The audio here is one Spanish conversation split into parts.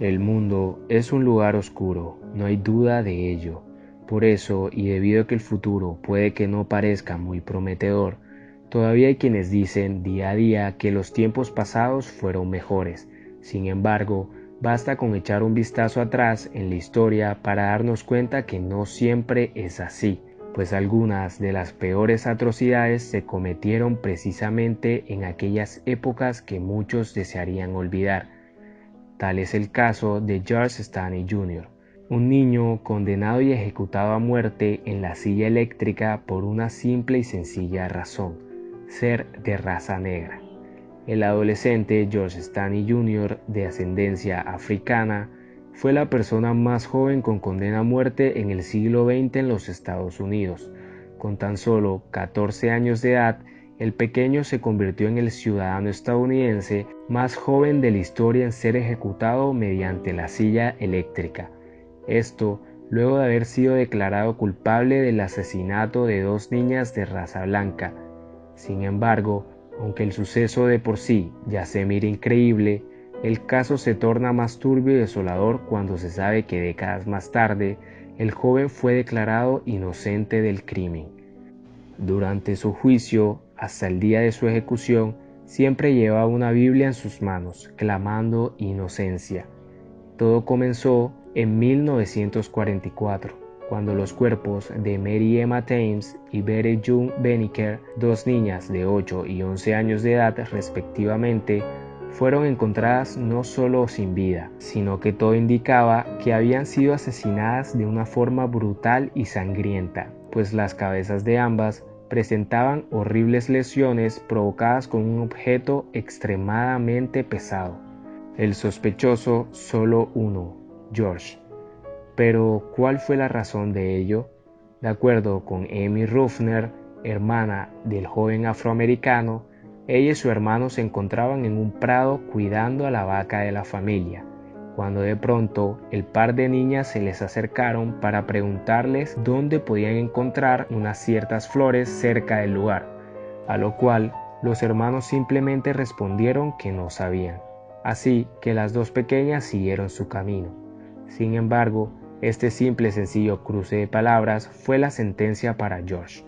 El mundo es un lugar oscuro, no hay duda de ello. Por eso, y debido a que el futuro puede que no parezca muy prometedor, todavía hay quienes dicen día a día que los tiempos pasados fueron mejores. Sin embargo, basta con echar un vistazo atrás en la historia para darnos cuenta que no siempre es así, pues algunas de las peores atrocidades se cometieron precisamente en aquellas épocas que muchos desearían olvidar. Tal es el caso de George Stanley Jr., un niño condenado y ejecutado a muerte en la silla eléctrica por una simple y sencilla razón: ser de raza negra. El adolescente George Stanley Jr., de ascendencia africana, fue la persona más joven con condena a muerte en el siglo XX en los Estados Unidos. Con tan solo 14 años de edad, el pequeño se convirtió en el ciudadano estadounidense más joven de la historia en ser ejecutado mediante la silla eléctrica. Esto luego de haber sido declarado culpable del asesinato de dos niñas de raza blanca. Sin embargo, aunque el suceso de por sí ya se mira increíble, el caso se torna más turbio y desolador cuando se sabe que décadas más tarde el joven fue declarado inocente del crimen. Durante su juicio, hasta el día de su ejecución, siempre llevaba una Biblia en sus manos, clamando inocencia. Todo comenzó en 1944, cuando los cuerpos de Mary Emma Thames y Betty June Beniker, dos niñas de 8 y 11 años de edad respectivamente, fueron encontradas no solo sin vida, sino que todo indicaba que habían sido asesinadas de una forma brutal y sangrienta, pues las cabezas de ambas presentaban horribles lesiones provocadas con un objeto extremadamente pesado. El sospechoso solo uno, George. Pero, ¿cuál fue la razón de ello? De acuerdo con Amy Ruffner, hermana del joven afroamericano, ella y su hermano se encontraban en un prado cuidando a la vaca de la familia, cuando de pronto el par de niñas se les acercaron para preguntarles dónde podían encontrar unas ciertas flores cerca del lugar, a lo cual los hermanos simplemente respondieron que no sabían. Así que las dos pequeñas siguieron su camino. Sin embargo, este simple y sencillo cruce de palabras fue la sentencia para George,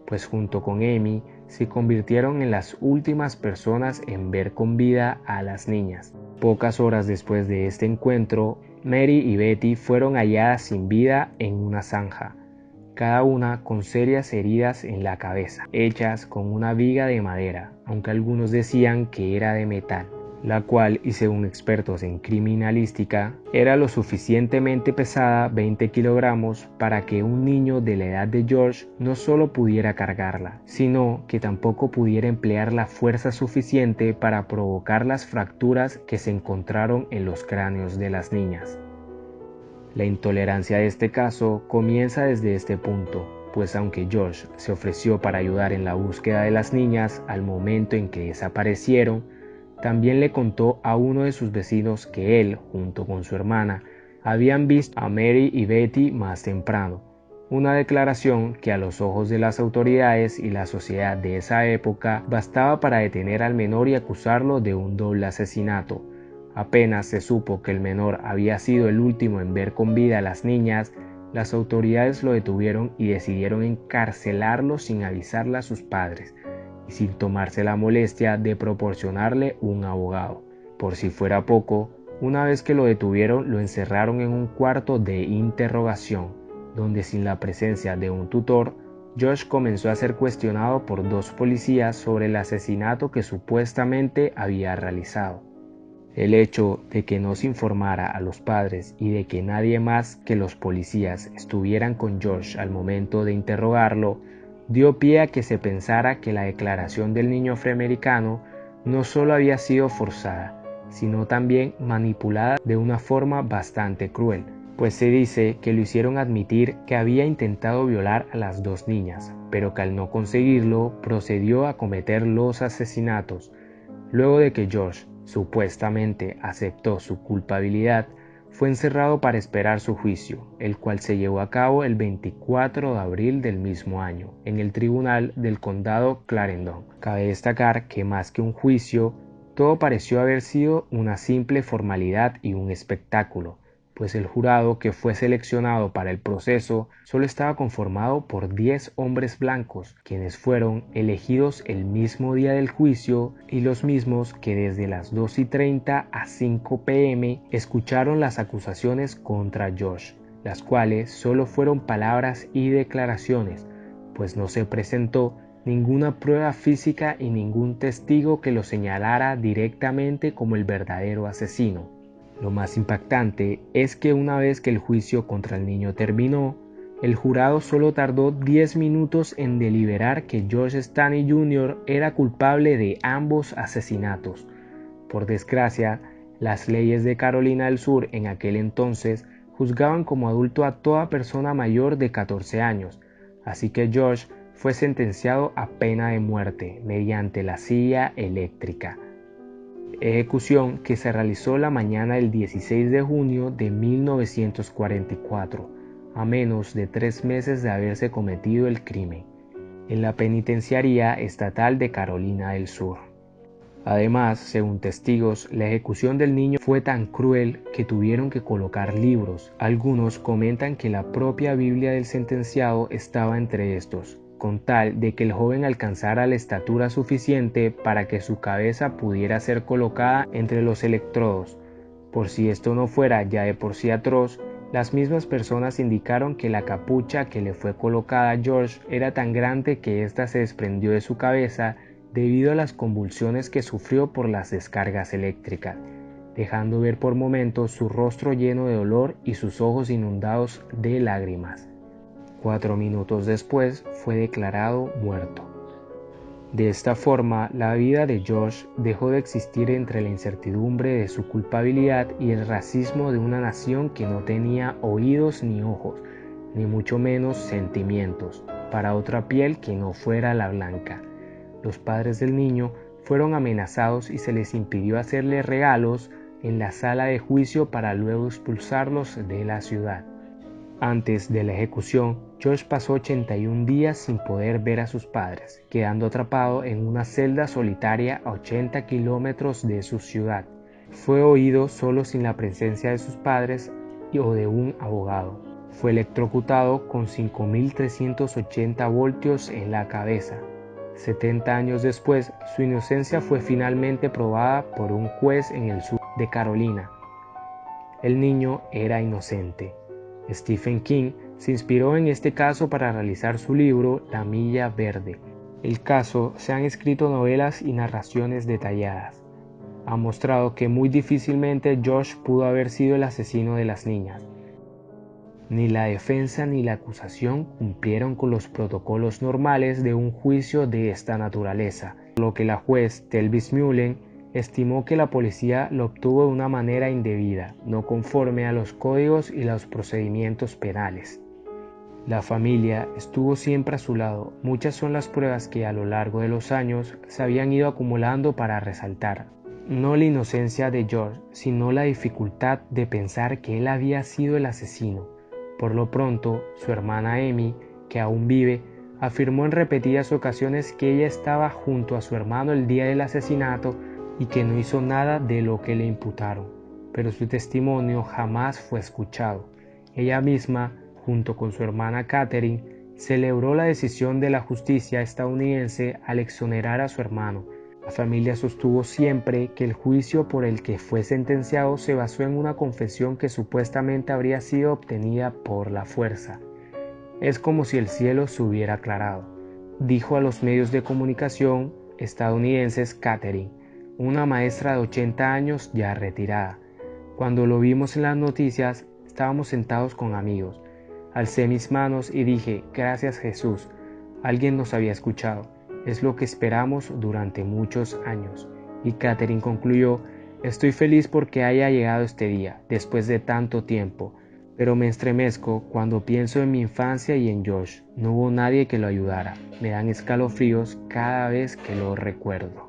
pues junto con Amy se convirtieron en las últimas personas en ver con vida a las niñas. Pocas horas después de este encuentro, Mary y Betty fueron halladas sin vida en una zanja, cada una con serias heridas en la cabeza, hechas con una viga de madera, aunque algunos decían que era de metal, la cual, y según expertos en criminalística, era lo suficientemente pesada, 20 kilogramos, para que un niño de la edad de George no solo pudiera cargarla, sino que tampoco pudiera emplear la fuerza suficiente para provocar las fracturas que se encontraron en los cráneos de las niñas. La intolerancia de este caso comienza desde este punto, pues aunque George se ofreció para ayudar en la búsqueda de las niñas al momento en que desaparecieron, también le contó a uno de sus vecinos que él, junto con su hermana, habían visto a Mary y Betty más temprano, una declaración que a los ojos de las autoridades y la sociedad de esa época bastaba para detener al menor y acusarlo de un doble asesinato. Apenas se supo que el menor había sido el último en ver con vida a las niñas, las autoridades lo detuvieron y decidieron encarcelarlo sin avisarle a sus padres y sin tomarse la molestia de proporcionarle un abogado. Por si fuera poco, una vez que lo detuvieron lo encerraron en un cuarto de interrogación, donde sin la presencia de un tutor, Josh comenzó a ser cuestionado por dos policías sobre el asesinato que supuestamente había realizado. El hecho de que no se informara a los padres y de que nadie más que los policías estuvieran con George al momento de interrogarlo dio pie a que se pensara que la declaración del niño afroamericano no solo había sido forzada, sino también manipulada de una forma bastante cruel, pues se dice que lo hicieron admitir que había intentado violar a las dos niñas, pero que al no conseguirlo procedió a cometer los asesinatos. Luego de que George supuestamente aceptó su culpabilidad, fue encerrado para esperar su juicio, el cual se llevó a cabo el 24 de abril del mismo año, en el Tribunal del Condado Clarendon. Cabe destacar que más que un juicio, Todo pareció haber sido una simple formalidad y un espectáculo, pues el jurado que fue seleccionado para el proceso solo estaba conformado por 10 hombres blancos, quienes fueron elegidos el mismo día del juicio y los mismos que desde las 2:30 a 5 p.m. escucharon las acusaciones contra Josh, las cuales solo fueron palabras y declaraciones, pues no se presentó ninguna prueba física y ningún testigo que lo señalara directamente como el verdadero asesino. Lo más impactante es que una vez que el juicio contra el niño terminó, el jurado solo tardó 10 minutos en deliberar que Josh Stanley Jr. era culpable de ambos asesinatos. Por desgracia, las leyes de Carolina del Sur en aquel entonces juzgaban como adulto a toda persona mayor de 14 años, así que Josh fue sentenciado a pena de muerte mediante la silla eléctrica. Ejecución que se realizó la mañana del 16 de junio de 1944, a menos de 3 meses de haberse cometido el crimen, en la Penitenciaría Estatal de Carolina del Sur. Además, según testigos, la ejecución del niño fue tan cruel que tuvieron que colocar libros. Algunos comentan que la propia Biblia del sentenciado estaba entre estos, con tal de que el joven alcanzara la estatura suficiente para que su cabeza pudiera ser colocada entre los electrodos. Por si esto no fuera ya de por sí atroz, las mismas personas indicaron que la capucha que le fue colocada a George era tan grande que ésta se desprendió de su cabeza debido a las convulsiones que sufrió por las descargas eléctricas, dejando ver por momentos su rostro lleno de dolor y sus ojos inundados de lágrimas. 4 minutos después fue declarado muerto. De esta forma, la vida de Josh dejó de existir entre la incertidumbre de su culpabilidad y el racismo de una nación que no tenía oídos ni ojos, ni mucho menos sentimientos, para otra piel que no fuera la blanca. Los padres del niño fueron amenazados y se les impidió hacerle regalos en la sala de juicio para luego expulsarlos de la ciudad. Antes de la ejecución, Josh pasó 81 días sin poder ver a sus padres, quedando atrapado en una celda solitaria a 80 kilómetros de su ciudad. Fue oído solo sin la presencia de sus padres o de un abogado. Fue electrocutado con 5.380 voltios en la cabeza. 70 años después, su inocencia fue finalmente probada por un juez en el sur de Carolina. El niño era inocente. Stephen King se inspiró en este caso para realizar su libro La Milla Verde. El caso se han escrito novelas y narraciones detalladas. Ha mostrado que muy difícilmente Josh pudo haber sido el asesino de las niñas. Ni la defensa ni la acusación cumplieron con los protocolos normales de un juicio de esta naturaleza, por lo que la juez Telvis Mullen estimó que la policía lo obtuvo de una manera indebida, no conforme a los códigos y los procedimientos penales. La familia estuvo siempre a su lado. Muchas son las pruebas que a lo largo de los años se habían ido acumulando para resaltar, no la inocencia de George, sino la dificultad de pensar que él había sido el asesino. Por lo pronto, su hermana Amy, que aún vive, afirmó en repetidas ocasiones que ella estaba junto a su hermano el día del asesinato y que no hizo nada de lo que le imputaron, pero su testimonio jamás fue escuchado. Ella misma, junto con su hermana Catherine, celebró la decisión de la justicia estadounidense al exonerar a su hermano. La familia sostuvo siempre que el juicio por el que fue sentenciado se basó en una confesión que supuestamente habría sido obtenida por la fuerza. Es como si el cielo se hubiera aclarado, dijo a los medios de comunicación estadounidenses Catherine, una maestra de 80 años ya retirada. Cuando lo vimos en las noticias, estábamos sentados con amigos. Alcé mis manos y dije, gracias Jesús, alguien nos había escuchado. Es lo que esperamos durante muchos años. Y Catherine concluyó, estoy feliz porque haya llegado este día, después de tanto tiempo, pero me estremezco cuando pienso en mi infancia y en Josh. No hubo nadie que lo ayudara. Me dan escalofríos cada vez que lo recuerdo.